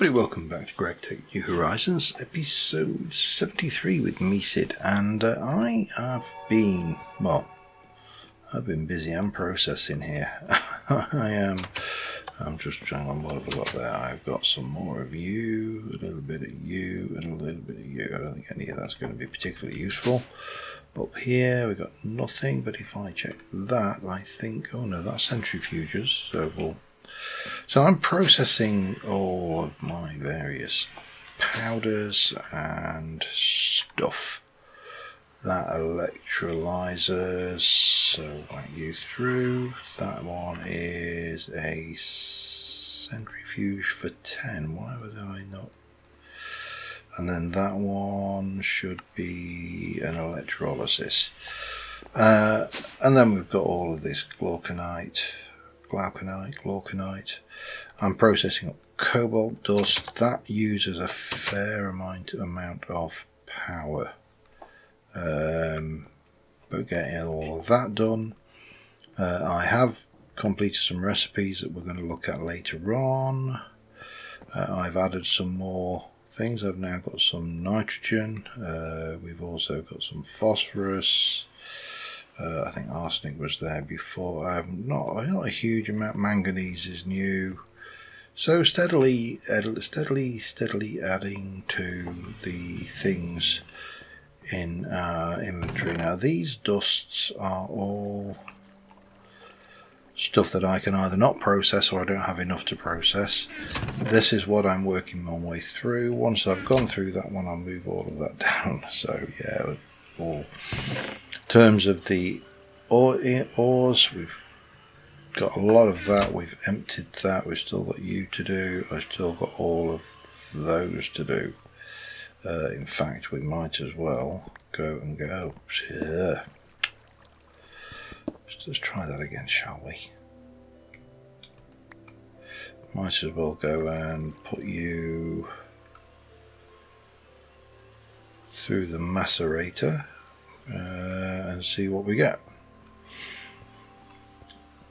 everybody, welcome back to GregTech New Horizons, episode 73 with me, Sid, and I've been busy. I'm processing here. I'm just trying on what have I got there. I've got some more of you, a little bit of you, and a little bit of you. I don't think any of that's going to be particularly useful. Up here we've got nothing, but if I check that, I think, oh no, that's centrifuges, so I'm processing all of my various powders and stuff. That electrolyzers, so whack you through. That one is a centrifuge for 10. Why was I not? And then that one should be an electrolysis. And then we've got all of this glauconite. I'm processing up cobalt dust. That uses a fair amount of power. But getting all of that done. I have completed some recipes that we're going to look at later on. I've added some more things. I've now got some nitrogen. We've also got some phosphorus. I think arsenic was there before. Not a huge amount. Manganese is new. So steadily adding to the things in our inventory. Now these dusts are all stuff that I can either not process or I don't have enough to process. This is what I'm working my way through. Once I've gone through that one, I'll move all of that down. So yeah, all in terms of the ores, we've got a lot of that. We've emptied that. We've still got you to do. I've still got all of those to do. In fact, we might as well go. Yeah. Let's try that again, shall we? Might as well go and put you through the macerator and see what we get.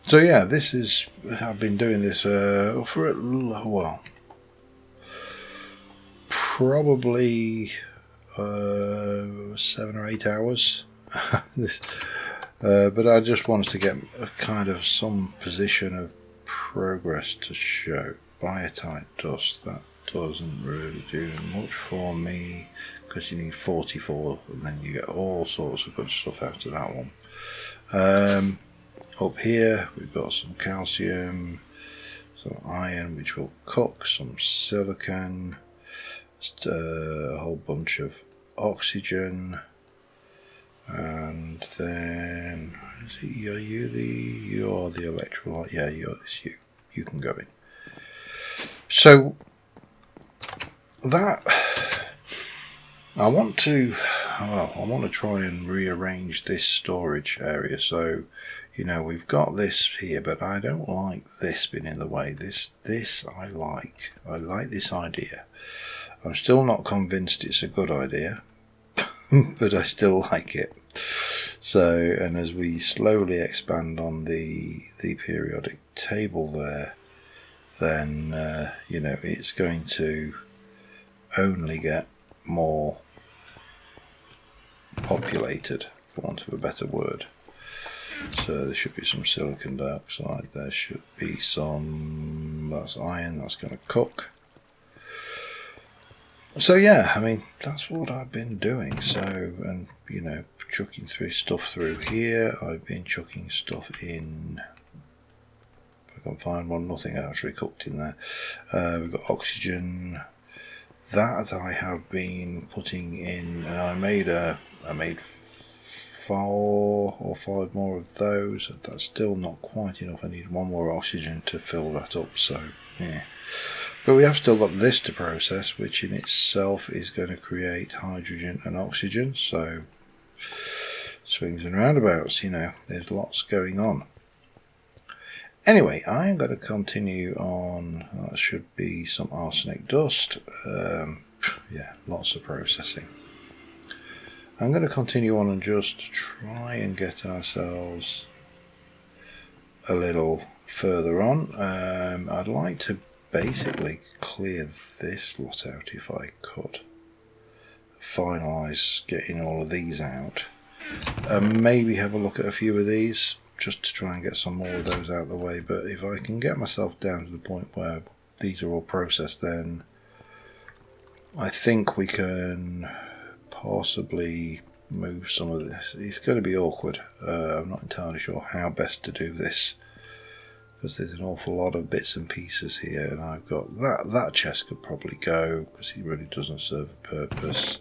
So yeah, I've been doing this for a while. Probably 7 or 8 hours. But I just wanted to get a kind of some position of progress to show. Biotite dust, that doesn't really do much for me because you need 44 and then you get all sorts of good stuff out of that one. Up here we've got some calcium, some iron which will cook, some silicon, a whole bunch of oxygen, and then you are the electrolyte. Yeah, it's you. You can go in. So that I want to try and rearrange this storage area. So we've got this here, but I don't like this being in the way. This I like. I like this idea. I'm still not convinced it's a good idea, but I still like it. So, and as we slowly expand on the periodic table there, then it's going to only get more populated, for want of a better word. So there should be some silicon dioxide, there should be some, that's iron, that's going to cook. So yeah, I mean, that's what I've been doing. So, and chucking stuff through here. I've been chucking stuff in. If I can find one, nothing actually cooked in there. We've got oxygen. That I have been putting in, and I made 4 or 5 more of those. That's still not quite enough. I need one more oxygen to fill that up. So yeah. But we have still got this to process, which in itself is going to create hydrogen and oxygen. So swings and roundabouts, there's lots going on. Anyway, I'm going to continue on. That should be some arsenic dust. Yeah, lots of processing. I'm going to continue on and just try and get ourselves a little further on. I'd like to basically clear this lot out if I could. Finalise getting all of these out. And maybe have a look at a few of these, just to try and get some more of those out of the way. But if I can get myself down to the point where these are all processed, then I think we can possibly move some of this. It's going to be awkward. I'm not entirely sure how best to do this, because there's an awful lot of bits and pieces here, and I've got that chest could probably go because he really doesn't serve a purpose.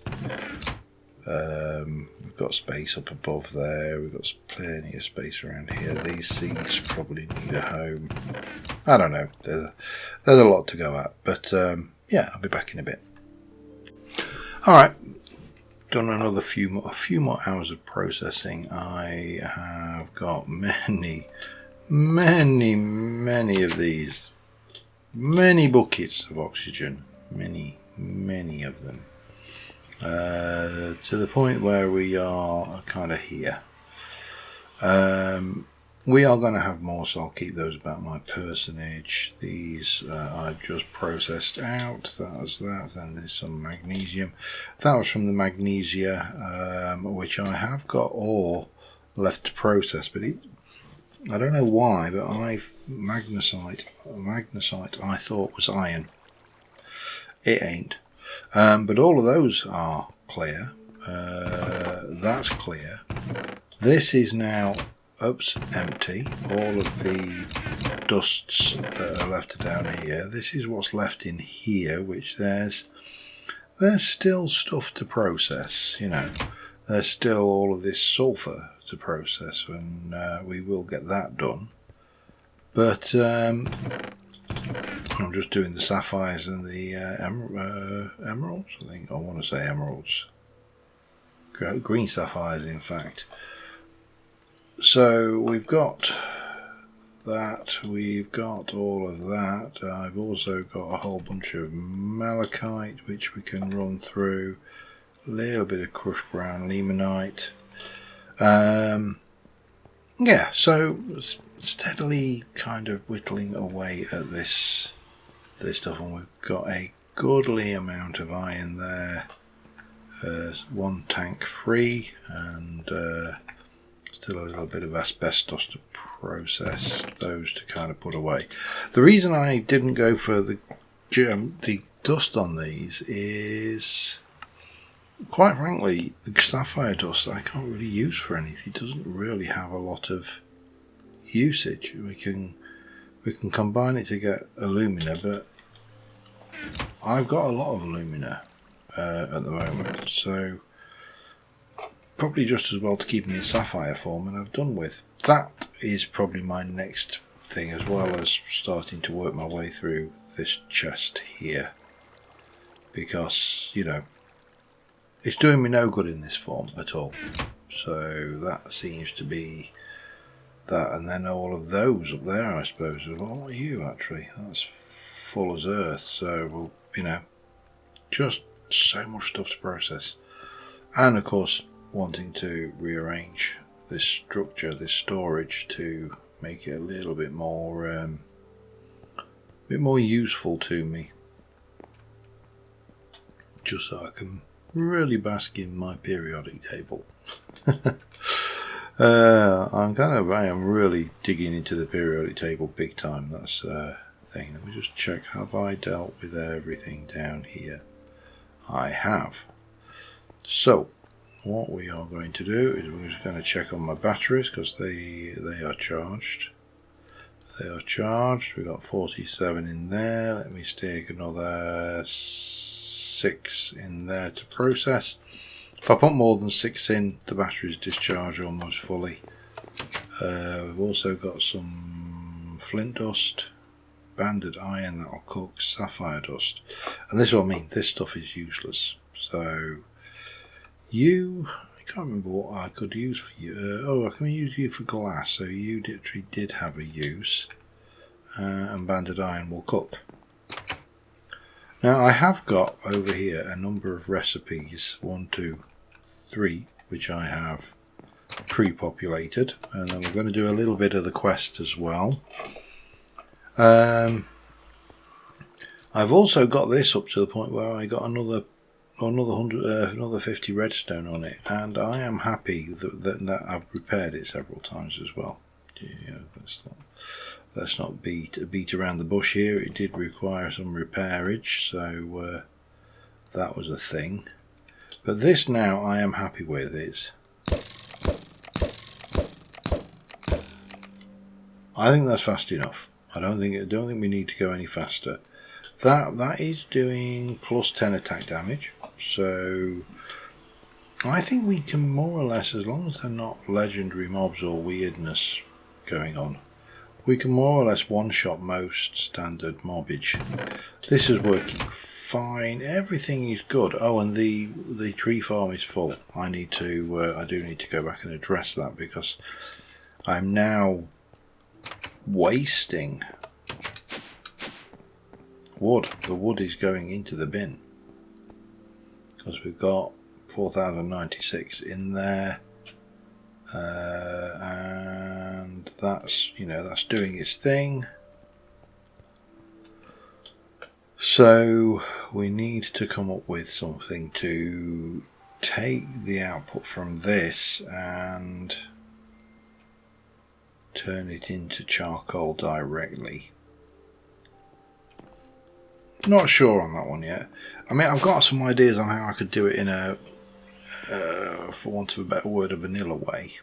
We've got space up above there, we've got plenty of space around here. These seeds probably need a home. I don't know, there's a lot to go at, but yeah, I'll be back in a bit. Alright, done another few more hours of processing. I have got many of these, many buckets of oxygen, many of them. To the point where we are kind of here. We are going to have more, so I'll keep those about my personage. These I've just processed out. That was that, and there's some magnesium. That was from the magnesia, which I have got ore left to process, but I don't know why, but magnesite I thought was iron. It ain't. But all of those are clear. That's clear. This is now empty. All of the dusts that are left down here. This is what's left in here, which there's still stuff to process, you know. There's still all of this sulfur to process, and we will get that done. But I'm just doing the sapphires and the emeralds. I want to say emeralds. Green sapphires, in fact. So we've got that. We've got all of that. I've also got a whole bunch of malachite, which we can run through. A little bit of crushed brown limonite. Yeah, so steadily kind of whittling away at this stuff, and we've got a goodly amount of iron there. One tank free, and still a little bit of asbestos to process, those to kind of put away. The reason I didn't go for the dust on these is, quite frankly, the sapphire dust I can't really use for anything. It doesn't really have a lot of usage. We can combine it to get alumina, but I've got a lot of alumina at the moment, so probably just as well to keep them in sapphire form, and I've done with. That is probably my next thing, as well as starting to work my way through this chest here, because, you know, it's doing me no good in this form at all. So that seems to be that, and then all of those up there, I suppose. What are you, actually? That's full as earth, so, well, you know, just so much stuff to process. And of course, wanting to rearrange this structure, this storage, to make it a little bit more useful to me, just so I can really bask in my periodic table. I am really digging into the periodic table big time. That's thing. Let me just check, have I dealt with everything down here? I have. So what we are going to do is we're just going to check on my batteries, because they are charged. They are charged. We've got 47 in there. Let me stick another 6 in there to process. If I put more than 6 in, the batteries discharge almost fully. We've also got some flint dust, banded iron that'll cook, sapphire dust, and this will mean this stuff is useless. So I can't remember what I could use for you. I can use you for glass, so you literally did have a use, and banded iron will cook. Now I have got over here a number of recipes, 1, 2, 3, which I have pre-populated, and then we're going to do a little bit of the quest as well. I've also got this up to the point where I got another 50 redstone on it, and I am happy that I've repaired it several times as well. You know, let's not beat around the bush here. It did require some repairage, so that was a thing. But this now I am happy with. I think that's fast enough. I don't think we need to go any faster. That is doing plus 10 attack damage, so I think we can more or less, as long as they're not legendary mobs or weirdness going on, we can more or less one-shot most standard mobbage. This is working fine. Everything is good. Oh, and the tree farm is full. I do need to go back and address that, because I'm now wasting wood. The wood is going into the bin because we've got 4096 in there, and that's doing its thing. So we need to come up with something to take the output from this and turn it into charcoal directly. Not sure on that one yet. I mean, I've got some ideas on how I could do it in a, for want of a better word, a vanilla way.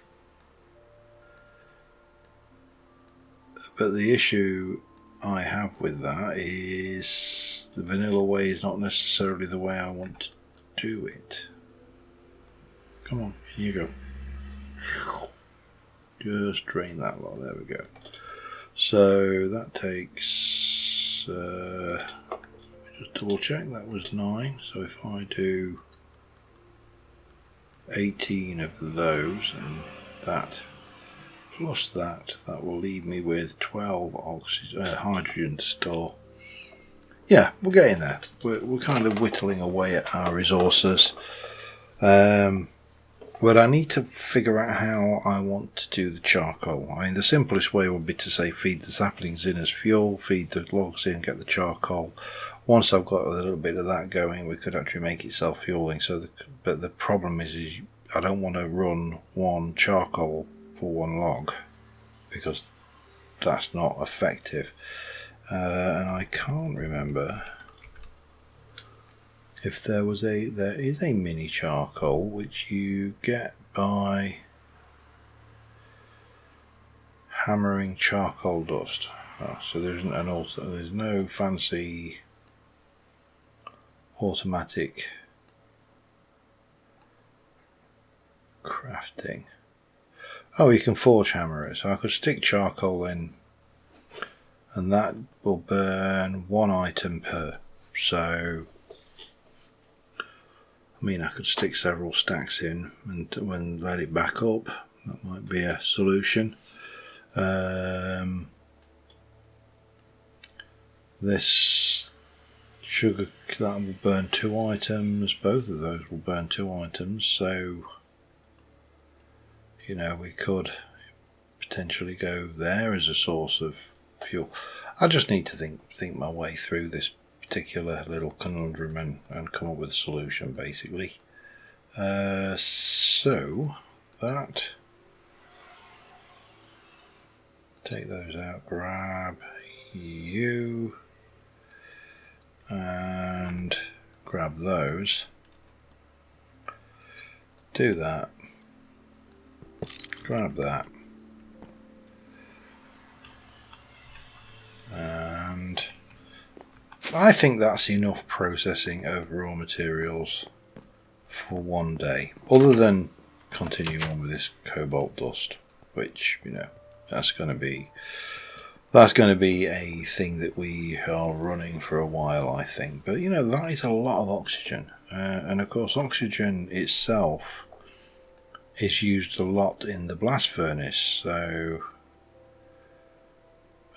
But the issue I have with that is the vanilla way is not necessarily the way I want to do it. Come on, here you go. Just drain that lot. There we go. So that takes... just double check, that was 9. So if I do 18 of those and that plus that will leave me with 12 hydrogen to store. Yeah, we're getting there. We're kind of whittling away at our resources. But I need to figure out how I want to do the charcoal. I mean, the simplest way would be to say feed the saplings in as fuel, feed the logs in, get the charcoal. Once I've got a little bit of that going, we could actually make it self-fueling. But the problem is I don't want to run one charcoal for one log, because that's not effective. And I can't remember if there is a mini charcoal which you get by hammering charcoal dust. So there's no fancy automatic crafting. Oh, you can forge hammer it. So I could stick charcoal in, and that will burn 1 item per. So I mean, I could stick several stacks in and when let it back up. That might be a solution. This sugar, that will burn 2 items. Both of those will burn 2 items. So, we could potentially go there as a source of fuel. I just need to think my way through this particular little conundrum and come up with a solution, basically. So that, take those out, grab you and grab those, do that, grab that, and I think that's enough processing of raw materials for one day, other than continuing on with this cobalt dust, which that's going to be a thing that we are running for a while, I think. But that is a lot of oxygen, and of course oxygen itself is used a lot in the blast furnace. So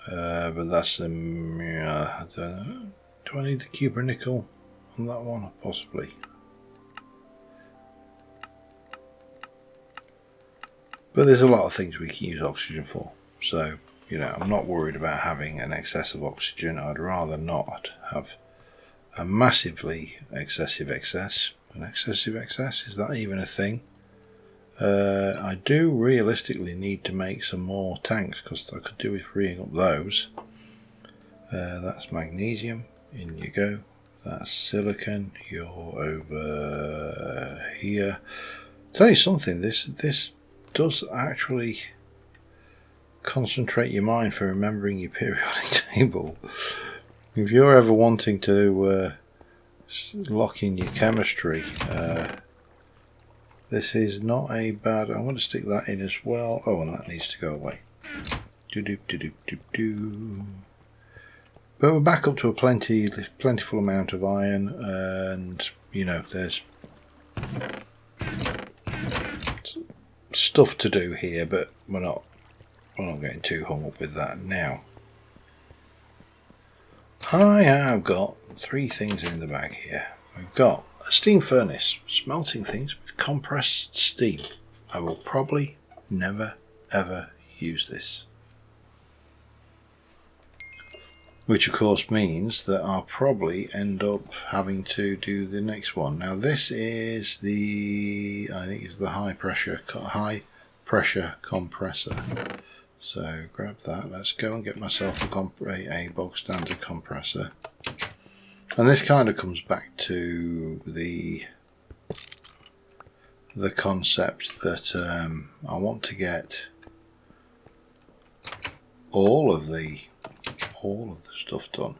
but that's I don't know. Do I need the cubernickel on that one? Possibly. But there's a lot of things we can use oxygen for. So, you know, I'm not worried about having an excess of oxygen. I'd rather not have a massively excessive excess. An excessive excess, is that even a thing? I do realistically need to make some more tanks, because I could do with freeing up those. That's magnesium, in you go. That's silicon, you're over here. Tell you something, this does actually concentrate your mind for remembering your periodic table. If you're ever wanting to lock in your chemistry, this is not a bad. I'm going to stick that in as well. Oh, and that needs to go away. But we're back up to a plentiful amount of iron, and you know, there's stuff to do here, but we're not getting too hung up with that now. I have got 3 things in the bag here. We've got a steam furnace, smelting things with compressed steam. I will probably never ever use this. Which of course means that I'll probably end up having to do the next one. Now this is the, I think it's the high pressure compressor. So grab that, let's go and get myself a bog standard compressor. And this kind of comes back to the concept that I want to get all of the stuff done.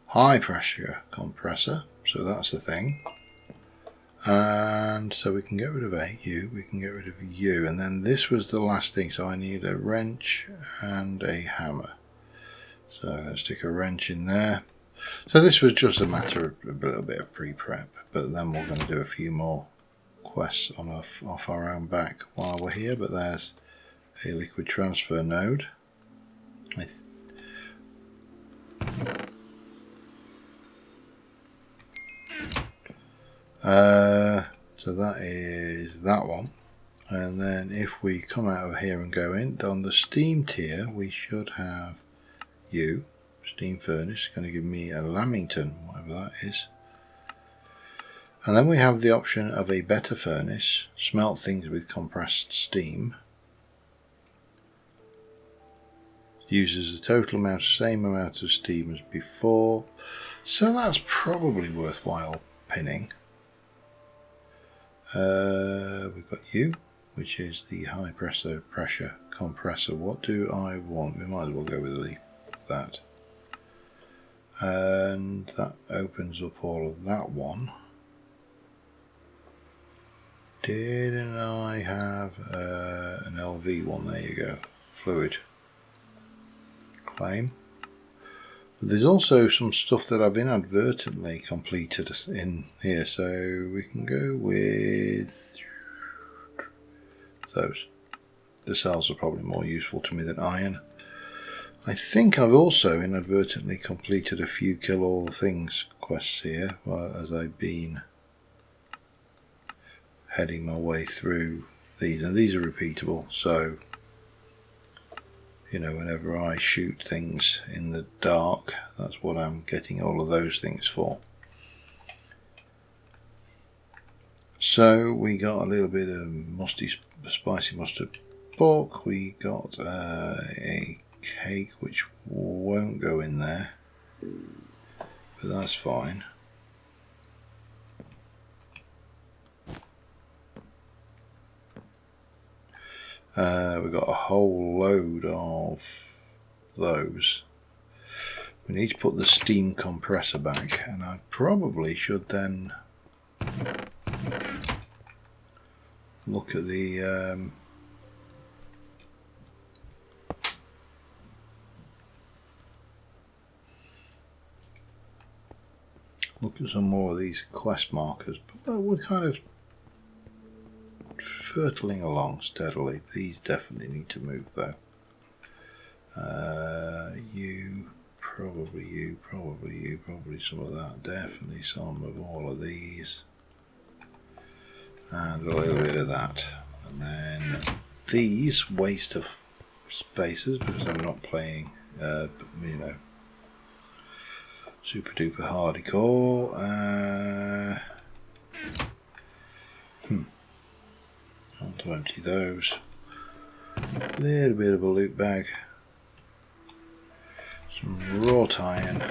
High pressure compressor, so that's the thing. And so we can get rid of you, we can get rid of you, and then this was the last thing, so I need a wrench and a hammer. So let's stick a wrench in there. So this was just a matter of a little bit of pre-prep, but then we're going to do a few more quests on off our own back while we're here. But there's a liquid transfer node. So that is that one, and then if we come out of here and go in on the steam tier, we should have you, steam furnace, going to give me a Lamington, whatever that is, and then we have the option of a better furnace, smelt things with compressed steam, uses the total amount, same amount of steam as before, so that's probably worthwhile pinning. We've got you, which is the high pressure compressor. What do I want? We might as well go with that. And that opens up all of that one. Didn't I have an LV one? There you go. Fluid. Claim. But there's also some stuff that I've inadvertently completed in here, so we can go with those. The cells are probably more useful to me than iron. I think I've also inadvertently completed a few kill all the things quests here as I've been heading my way through these, and these are repeatable, so you know, whenever I shoot things in the dark, that's what I'm getting all of those things for. So we got a little bit of spicy mustard pork. We got a cake which won't go in there, but that's fine. We've got a whole load of those. We need to put the steam compressor back, and I probably should then look at the look at some more of these quest markers, but we're kind of fertling along steadily. These definitely need to move though. Probably some of that, definitely some of all of these, and a little bit of that, and then these waste of spaces because I'm not playing, you know, super duper hardcore. I want to empty those. A little bit of a loot bag. Some wrought iron.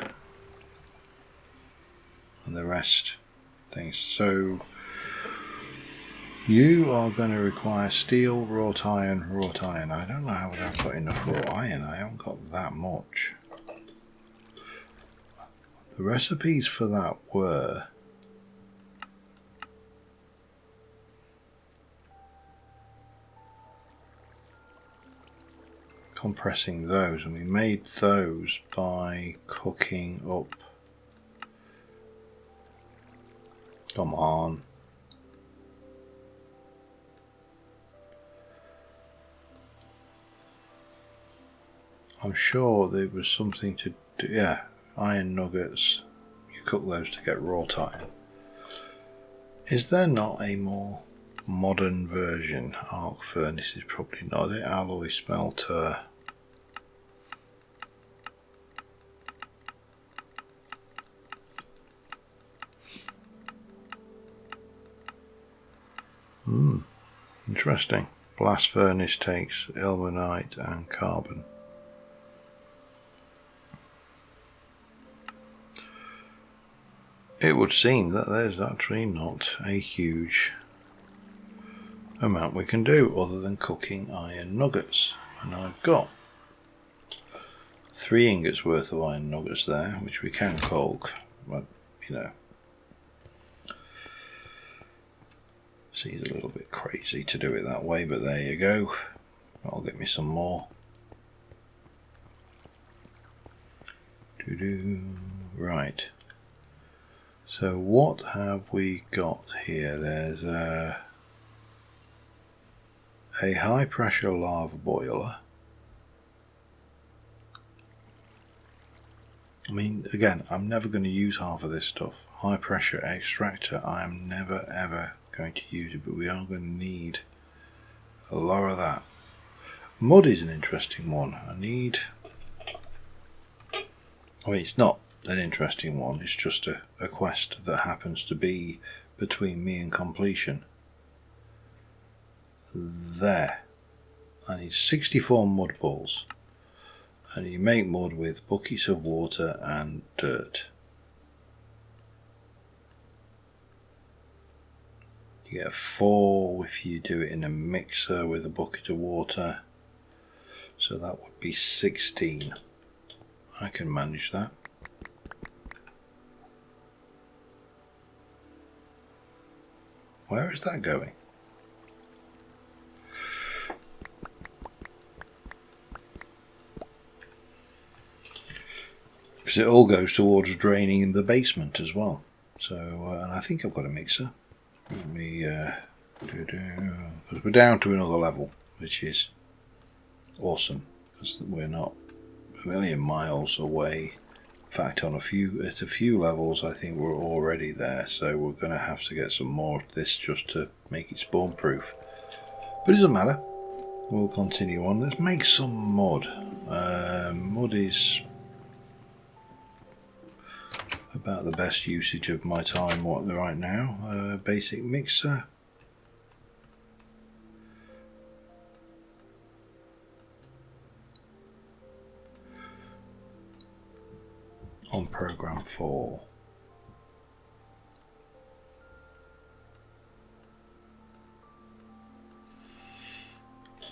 And the rest things. So you are going to require steel, wrought iron, wrought iron. I don't know how I've got enough wrought iron. I haven't got that much. The recipes for that were compressing those, and we made those by cooking up. Come on. I'm sure there was something to do. Yeah, iron nuggets. You cook those to get wrought iron. Is there not a more modern version? Arc furnace is probably not it. Alloy smelter. Interesting. Blast furnace takes ilmenite and carbon. It would seem that there's actually not a huge amount we can do other than cooking iron nuggets. And I've got 3 ingots worth of iron nuggets there, which we can cook, but you know, seems a little bit crazy to do it that way, but there you go. I'll get me some more. Right. So what have we got here? There's a high pressure lava boiler. I mean, again, I'm never going to use half of this stuff. High pressure extractor, I am never ever going to use it, but we are going to need a lot of that. Mud is an interesting one. I mean, it's not an interesting one, it's just a quest that happens to be between me and completion. There. I need 64 mud balls. And you make mud with buckets of water and dirt. You get 4 if you do it in a mixer with a bucket of water. So that would be 16. I can manage that. Where is that going? Because it all goes towards draining in the basement as well. So, and I think I've got a mixer. Let me, because we're down to another level, which is awesome. Because we're not a million miles away. In fact, at a few levels, I think we're already there. So we're going to have to get some more of this just to make it spawn proof. But it doesn't matter. We'll continue on. Let's make some mud. Mud is about the best usage of my time right now. Basic mixer. On program 4.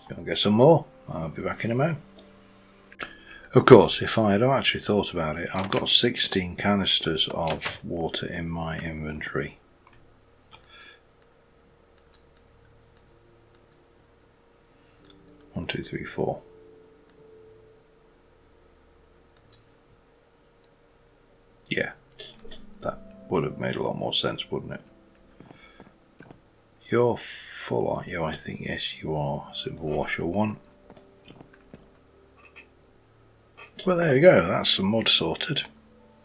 Gonna get some more. I'll be back in a moment. Of course, if I had actually thought about it, I've got 16 canisters of water in my inventory. One, two, three, 4. Yeah, that would have made a lot more sense, wouldn't it? You're full, aren't you? I think, yes, you are. Simple washer 1. Well, there you go. That's some mud sorted.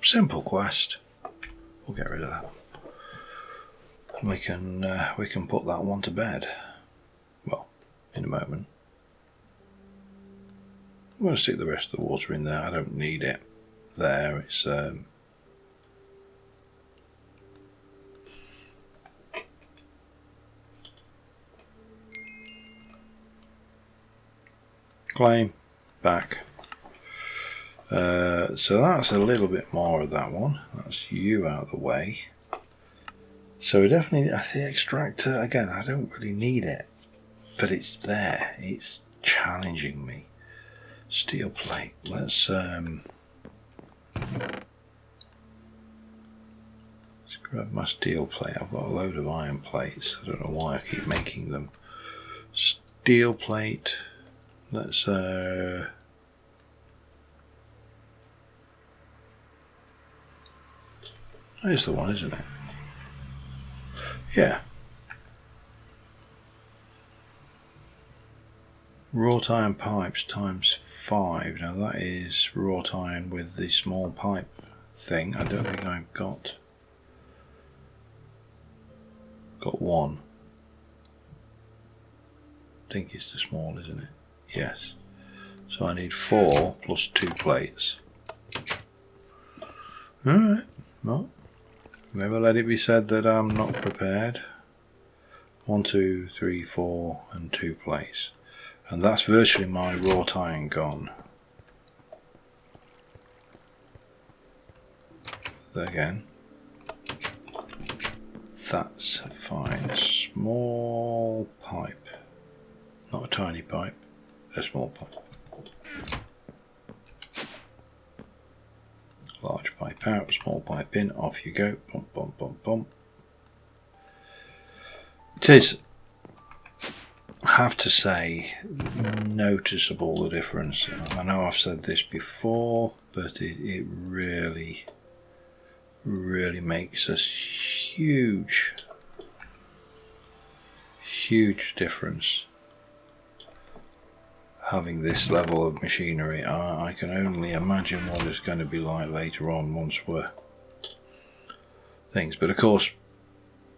Simple quest. We'll get rid of that. And we can put that one to bed. Well, in a moment. I'm going to stick the rest of the water in there. I don't need it there. It's claim back. So that's a little bit more of that one. That's you out of the way. So definitely, the extractor again. I don't really need it, but it's there. It's challenging me. Steel plate. Let's grab my steel plate. I've got a load of iron plates. I don't know why I keep making them. Steel plate. Let's there's the one, isn't it? Yeah. Wrought iron pipes times 5. Now that is wrought iron with the small pipe thing. I don't think I've got one. I think it's the small, isn't it? Yes. So I need 4 plus 2 plates. Alright. Well, never let it be said that I'm not prepared. 1, 2, 3, 4 and 2 plates. And that's virtually my wrought iron gone. Again. That's fine. Small pipe. Not a tiny pipe. A small pipe. Large pipe out, small pipe in, off you go. Bump, bump, bump, bump. It is, I have to say, noticeable the difference. I know I've said this before, but it really makes a huge difference. Having this level of machinery, I can only imagine what it's going to be like later on once we're things. But of course,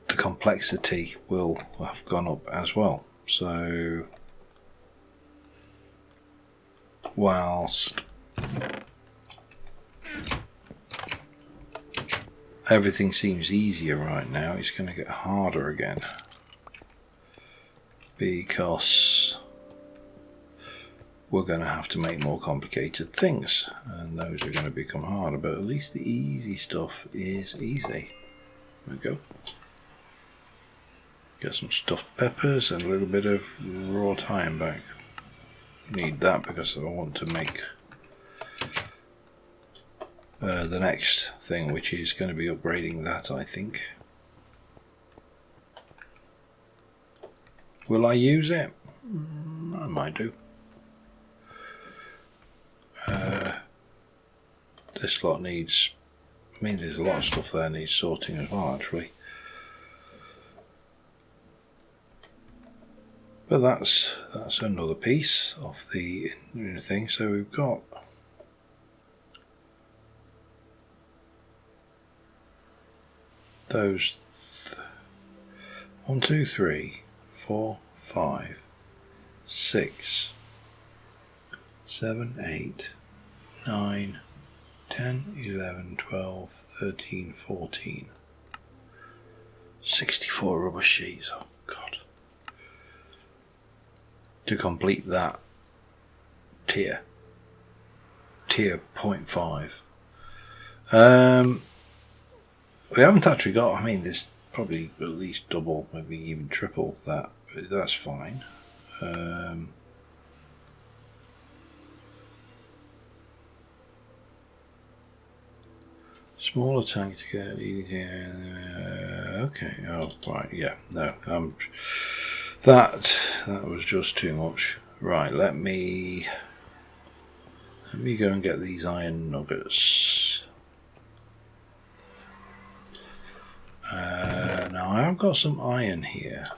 the complexity will have gone up as well. So, whilst everything seems easier right now, it's going to get harder again, because we're going to have to make more complicated things, and those are going to become harder, but at least the easy stuff is easy. There we go. Get some stuffed peppers and a little bit of wrought iron back. Need that because I want to make the next thing, which is going to be upgrading that, I think. Will I use it? I might do. This lot needs, I mean, there's a lot of stuff there needs sorting as well, actually. But that's another piece of the thing. So we've got those 1, 2, 3, 4, 5, 6, 7, 8, 9, 10, 11, 12, 13, 14, 64 rubber sheets. Oh God. To complete that tier 0.5. We haven't actually got, I mean, there's probably at least double, maybe even triple that, but that's fine. Smaller tank to get okay, oh right, yeah, no, that was just too much. Right, let me go and get these iron nuggets. Now I have got some iron here,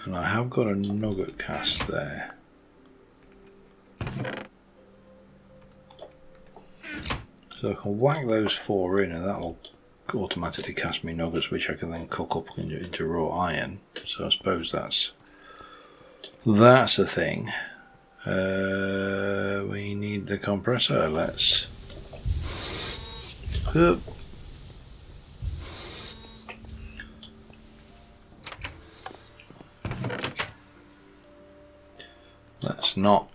and I have got a nugget cast there. So I can whack those 4 in, and that'll automatically cast me nuggets, which I can then cook up into raw iron. So I suppose that's a thing. We need the compressor. Let's not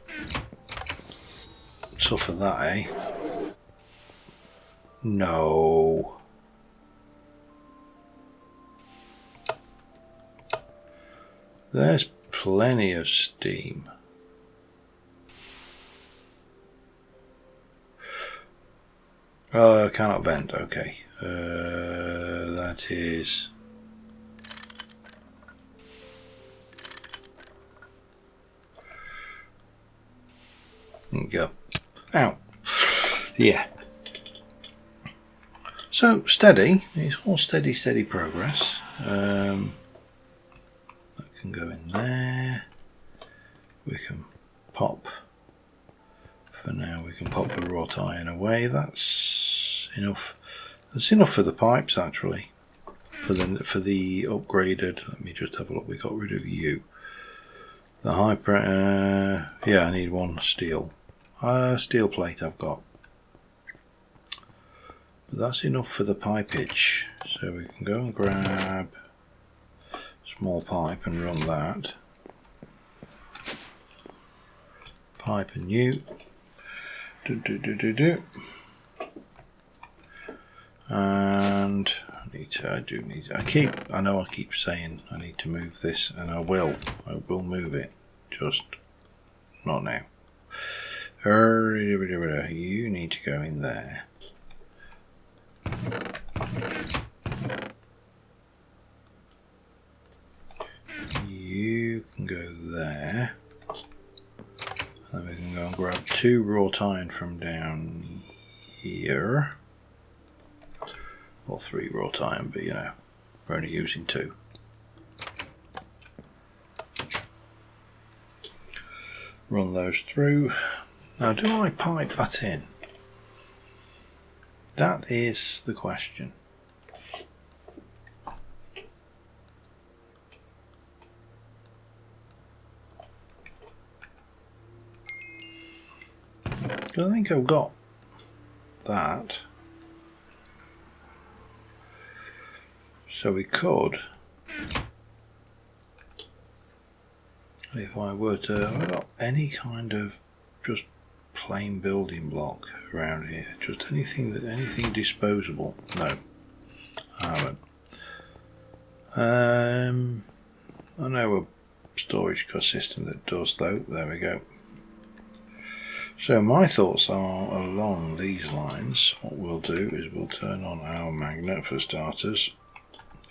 suffer that, eh? No. There's plenty of steam. Oh, cannot vent. Okay. That is. There you go. Ow. Yeah. So steady. It's all steady progress. That can go in there. We can pop. For now, we can pop the wrought iron away. That's enough. That's enough for the pipes, actually. For the upgraded. Let me just have a look. We got rid of you. The high pressure. Yeah, I need one steel. Steel plate I've got. But that's enough for the pipage. So we can go and grab a small pipe and run that. Pipe and you. And I know I keep saying I need to move this, and I will move it, just not now. You need to go in there. You can go there. Then we can go and grab 2 wrought iron from down here. Or 3 wrought iron, but you know, we're only using 2. Run those through. Now, do I pipe that in? That is the question. I think I've got that. So we could, if I were to, have I got any kind of just plain building block around here? Just anything disposable? No, I haven't. I know a storage system that does though. There we go. So my thoughts are along these lines. What we'll do is we'll turn on our magnet for starters.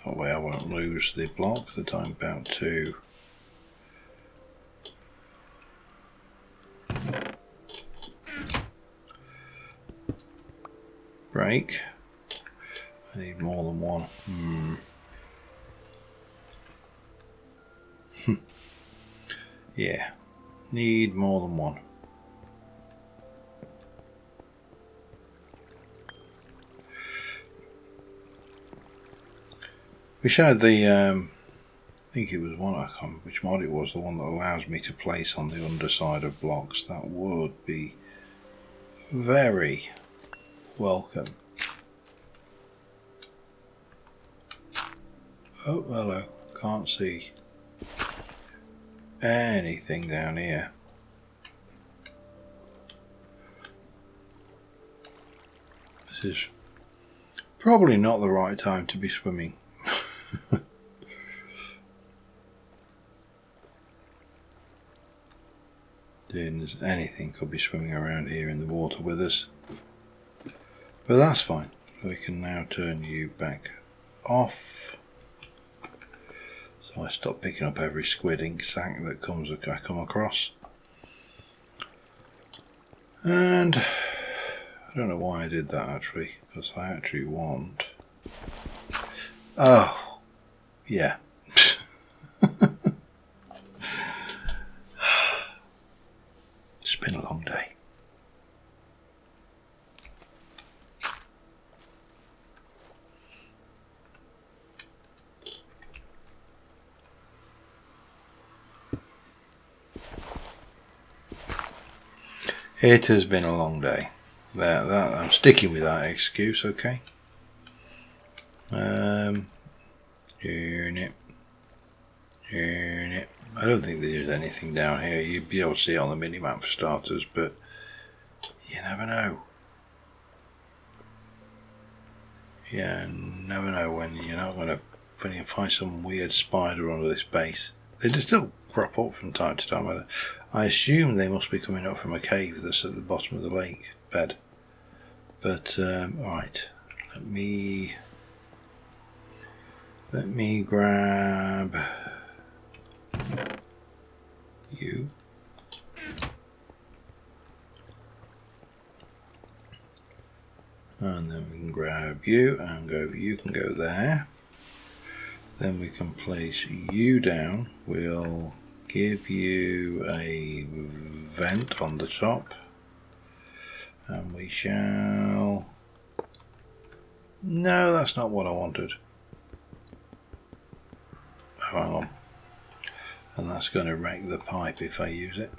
That way I won't lose the block that I'm about to break. I need more than one. Yeah, need more than one. We showed the, I think it was one, I can't remember which mod it was, the one that allows me to place on the underside of blocks. That would be very welcome. Oh, hello, can't see anything down here. This is probably not the right time to be swimming. There's anything could be swimming around here in the water with us, but that's fine. We can now turn you back off, so I stop picking up every squid ink sac that I come across. And I don't know why I did that actually, because I actually want, oh yeah. It's been a long day. It has been a long day. I'm sticking with that excuse, okay? Unit. I don't think there's anything down here. You'd be able to see it on the mini-map for starters, but you never know. You never know when you're not going to, when you find some weird spider under this base. They just still crop up from time to time. I assume they must be coming up from a cave that's at the bottom of the lake bed. But alright, let me grab you. And then we can grab you and go, you can go there. Then we can place you down. We'll give you a vent on the top. And we shall... No, that's not what I wanted. Oh, hang on. And that's going to wreck the pipe if I use it.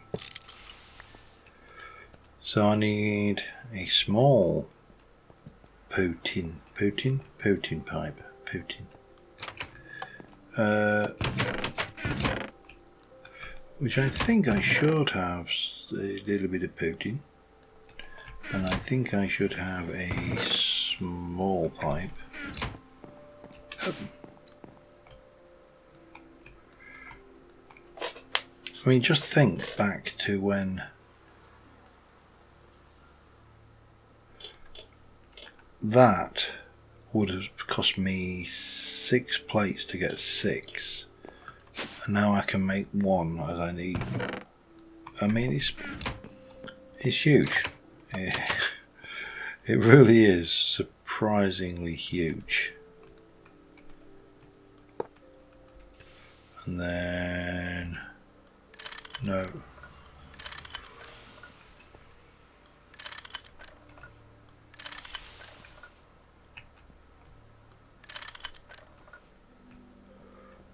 So I need a small Putin pipe. Which I think I should have a little bit of Putin. And I think I should have a small pipe. I mean, just think back to when that would have cost me 6 plates to get 6, and now I can make 1 as I need. I mean, it's huge. It really is surprisingly huge. And then no.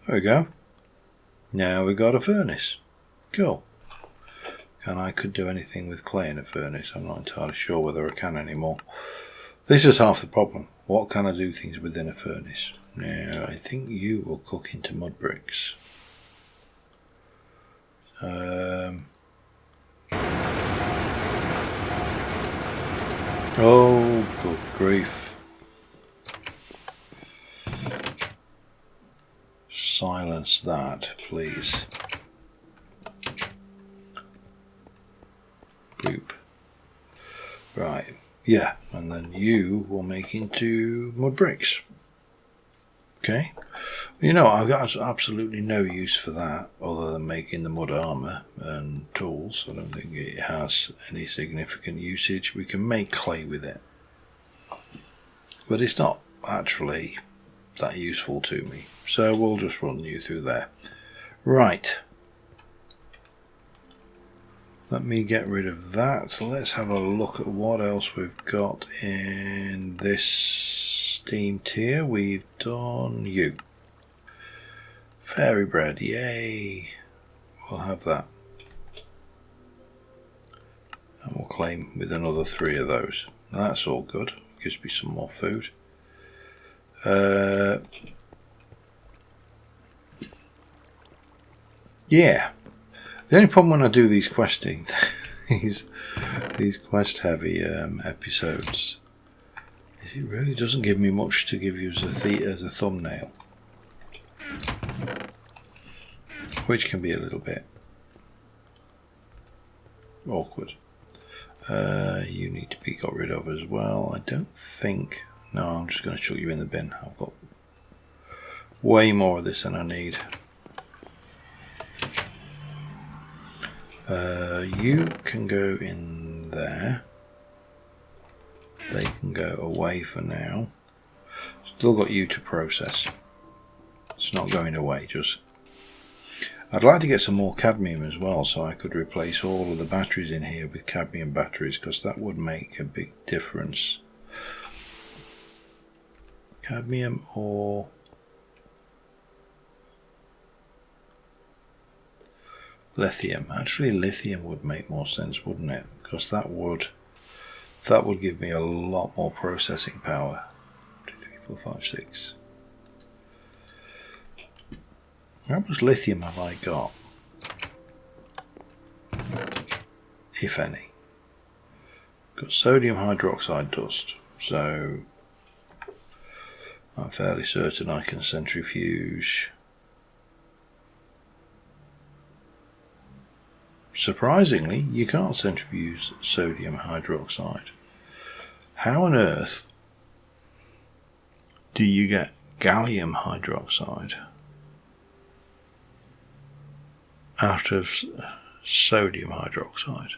There we go. Now we got a furnace. Cool. And I could do anything with clay in a furnace. I'm not entirely sure whether I can anymore. This is half the problem. What can I do things within a furnace? Now I think you will cook into mud bricks. Oh, good grief. Silence that, please. Boop. Right, yeah, and then you will make into mud bricks. Okay. You know, I've got absolutely no use for that other than making the mud armour and tools. I don't think it has any significant usage. We can make clay with it, but it's not actually that useful to me. So we'll just run you through there. Right. Let me get rid of that. So let's have a look at what else we've got in this Steam tier. We've done you. Fairy bread, yay. We'll have that. And we'll claim with another 3 of those. That's all good. Gives me some more food. Yeah. The only problem when I do these questing, these quest heavy episodes, is it really doesn't give me much to give you as a thumbnail, which can be a little bit awkward. You need to be got rid of as well. I don't think. No, I'm just going to chuck you in the bin. I've got way more of this than I need. You can go in there. They can go away for now. Still got you to process. It's not going away, just... I'd like to get some more cadmium as well, so I could replace all of the batteries in here with cadmium batteries, because that would make a big difference. Cadmium or... lithium. Actually, lithium would make more sense, wouldn't it? because that would give me a lot more processing power. 2, 3, 4, 5, 6. How much lithium have I got? If any. Got sodium hydroxide dust, so I'm fairly certain I can centrifuge. Surprisingly, you can't centrifuge sodium hydroxide. How on earth do you get gallium hydroxide out of sodium hydroxide?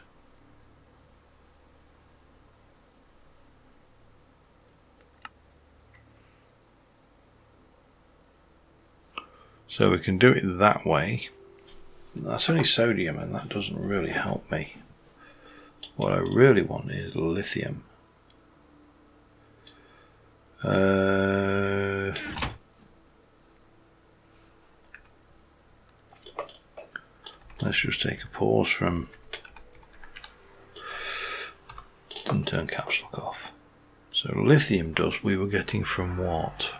So we can do it that way. That's only sodium, and that doesn't really help me. What I really want is lithium. Let's just take a pause from and turn caps lock off. So lithium dust we were getting from what?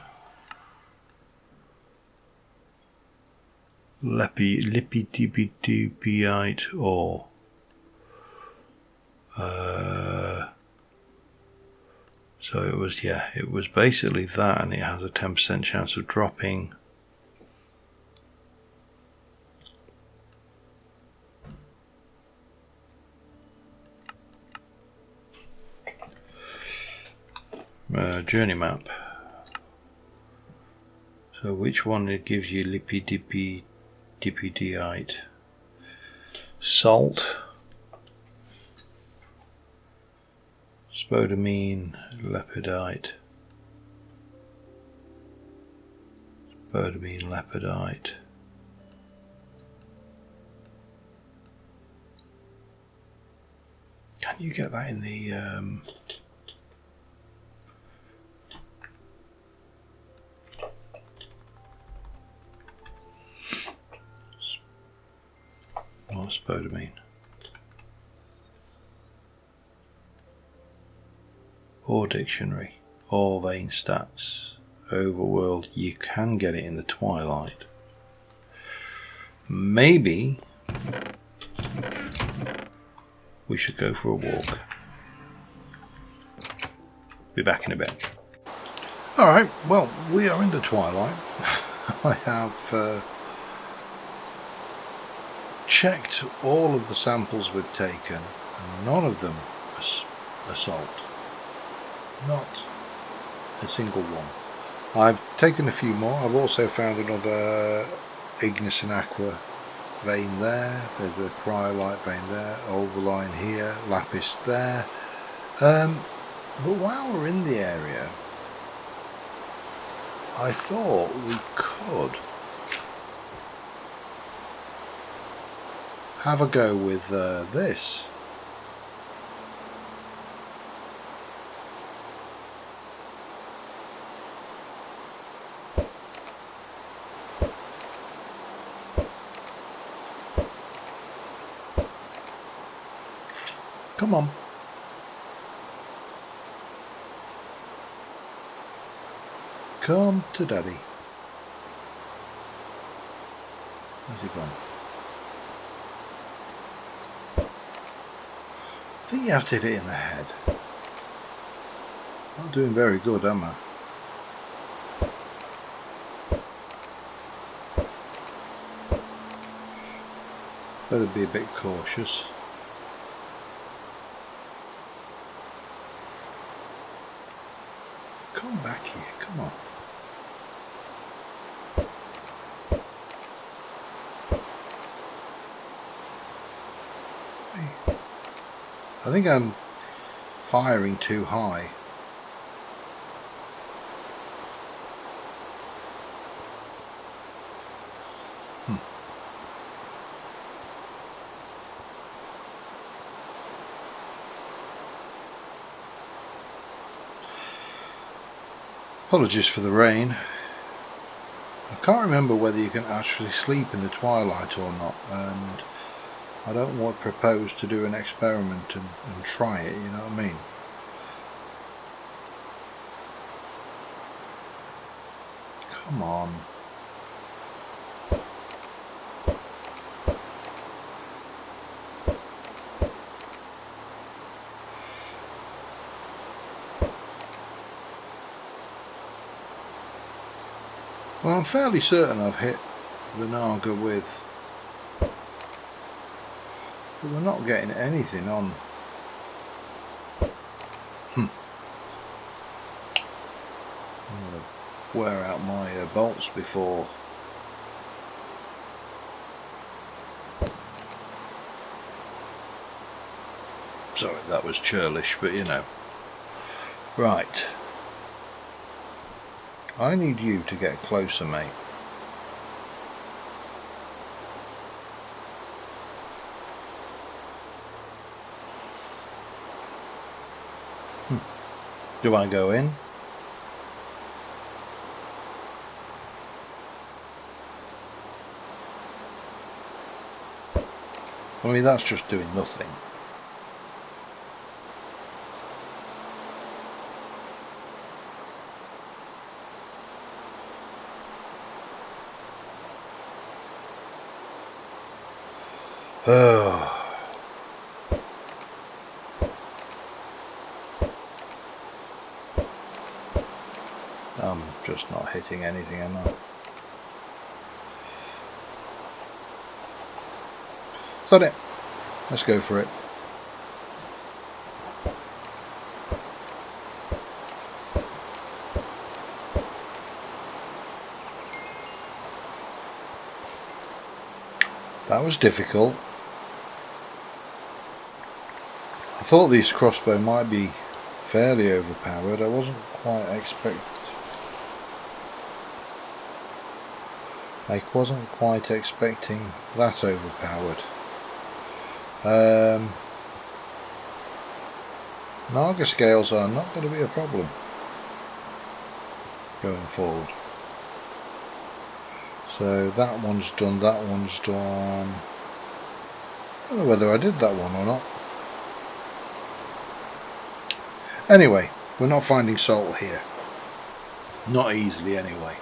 Lepidolite ore. So it was basically that, and it has a 10% chance of dropping. Journey map. So which one it gives you lepidolite? Salt, spodumene, lepidolite, spodumene, lepidolite. Can you get that in the spodumene? Ore dictionary, ore vein stats, overworld. You can get it in the twilight. Maybe we should go for a walk. Be back in a bit. Alright, well, we are in the twilight. I have checked all of the samples we've taken, and none of them are salt. Not a single one. I've taken a few more. I've also found another igneous and aqua vein there. There's a cryolite vein there, overline here, lapis there. But while we're in the area, I thought we could have a go with this. Come on. Come to Daddy. Where's he gone? I think you have to hit it in the head. Not doing very good, am I? Better be a bit cautious. Come back here, come on. Hey. I think I'm firing too high. Apologies for the rain. I can't remember whether you can actually sleep in the twilight or not, and I don't want to propose to do an experiment and try it, you know what I mean? Come on. Well, I'm fairly certain I've hit the Naga with, but we're not getting anything on. I'm going to wear out my bolts before. Sorry, that was churlish, but you know. Right. I need you to get closer, mate. Do I go in? I mean, that's just doing nothing. Oh. I'm just not hitting anything, am I? Is that it? Let's go for it. That was difficult. I thought this crossbow might be fairly overpowered. I wasn't quite expecting that overpowered. Naga scales are not going to be a problem going forward. So that one's done, that one's done. I don't know whether I did that one or not. Anyway, we're not finding salt here. Not easily anyway.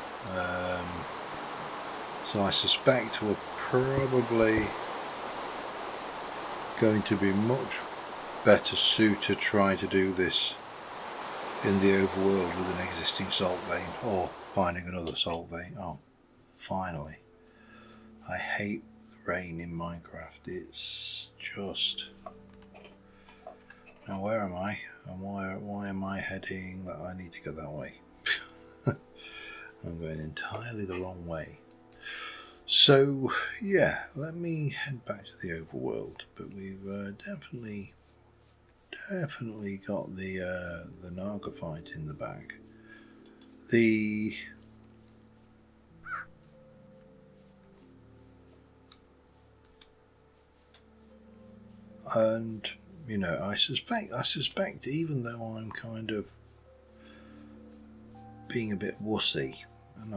So I suspect we're probably going to be much better suited to try to do this in the overworld with an existing salt vein, or finding another salt vein. Oh, finally. I hate the rain in Minecraft. It's just... Now where am I? And why am I heading that? I need to go that way. I'm going entirely the wrong way. So yeah, let me head back to the overworld. But we've definitely got the Naga fight in the bag. And you know, I suspect even though I'm kind of being a bit wussy, and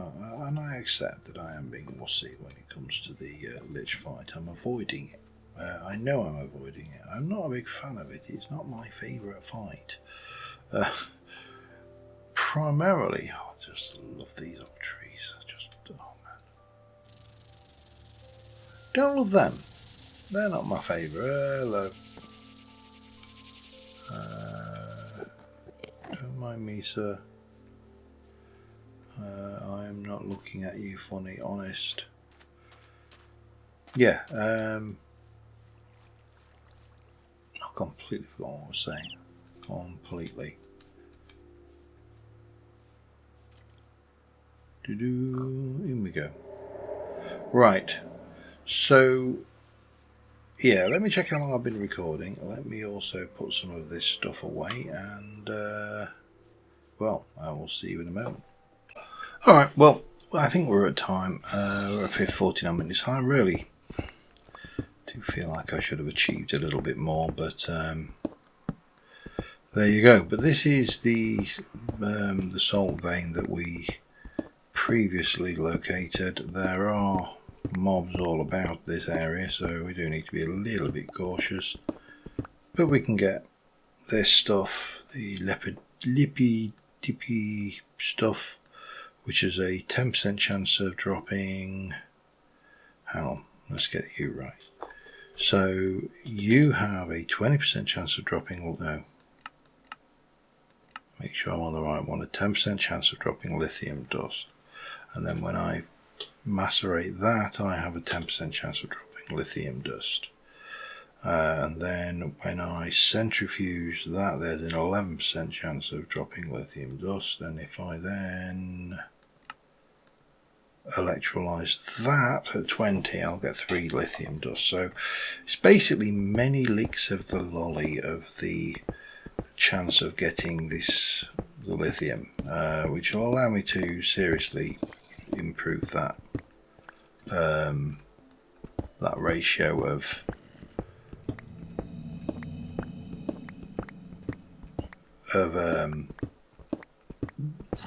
I accept that I am being wussy when it comes to the Lich fight, I'm avoiding it. I know I'm avoiding it. I'm not a big fan of it. It's not my favourite fight. Primarily, I just love these oak trees. Oh man. Don't love them. They're not my favourite. Hello. Don't mind me, sir. I am not looking at you funny, honest. Yeah, I completely forgot what I was saying. Completely. In we go. Right. So, yeah, let me check how long I've been recording. Let me also put some of this stuff away, and well, I will see you in a moment. Alright, well, I think we're at time. We're at 49 minutes. I really do feel like I should have achieved a little bit more, but there you go. But this is the salt vein that we previously located. There are mobs all about this area, so we do need to be a little bit cautious. But we can get this stuff, the lippy dippy stuff, which is a 10% chance of dropping. Hang on, let's get you right. So you have a 20% chance of dropping, no, make sure I'm on the right one, a 10% chance of dropping lithium dust. And then when I macerate that, I have a 10% chance of dropping lithium dust. And then when I centrifuge that, there's an 11% chance of dropping lithium dust. And if I then electrolyze that at 20, I'll get 3 lithium dust. So it's basically many licks of the lolly of the chance of getting the lithium, which will allow me to seriously improve that that ratio of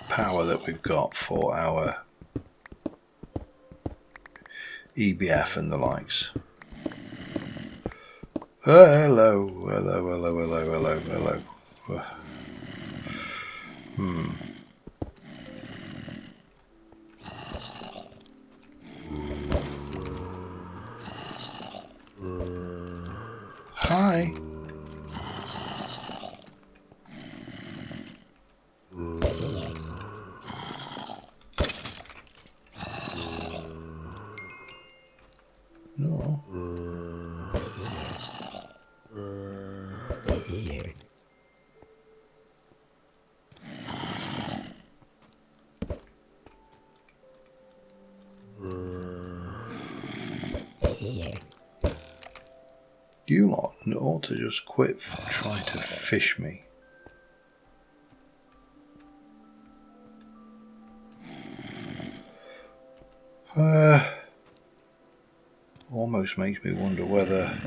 power that we've got for our EBF and the likes. Hello. Hi. No. You lot ought to just quit trying to fish me. Almost makes me wonder whether...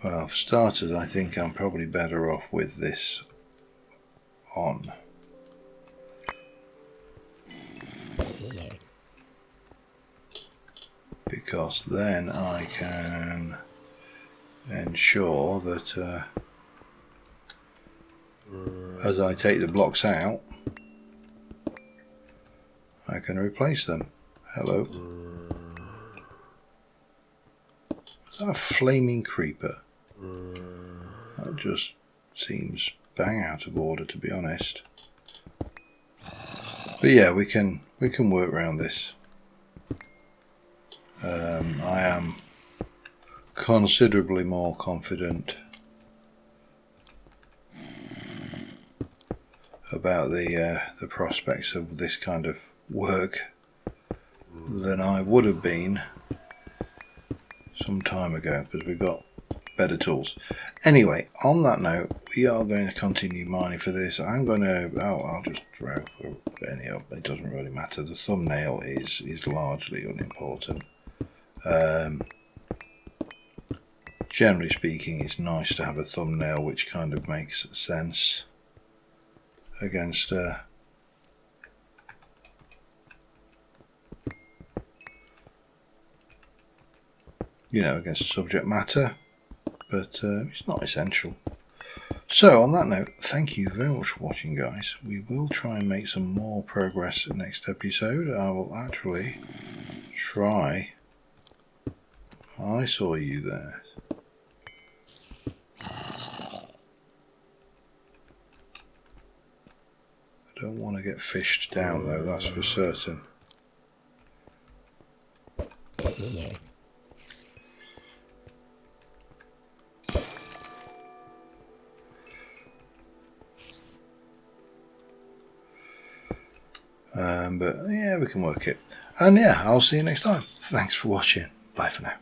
Well, for starters, I think I'm probably better off with this on. Because then I can ensure that as I take the blocks out, I can replace them. Hello. Is that a flaming creeper? That just seems bang out of order, to be honest. But yeah, we can work around this. I am considerably more confident about the prospects of this kind of work than I would have been some time ago, because we've got better tools. Anyway, on that note, we are going to continue mining for this. I'm going to, I'll just throw any up, it doesn't really matter. The thumbnail is largely unimportant. Generally speaking, it's nice to have a thumbnail which kind of makes sense against against subject matter, but it's not essential. So on that note, thank you very much for watching, guys. We will try and make some more progress in the next episode. I will actually try. I saw you there. I don't want to get fished down though, that's for certain. But yeah, we can work it. And yeah, I'll see you next time. Thanks for watching. Bye for now.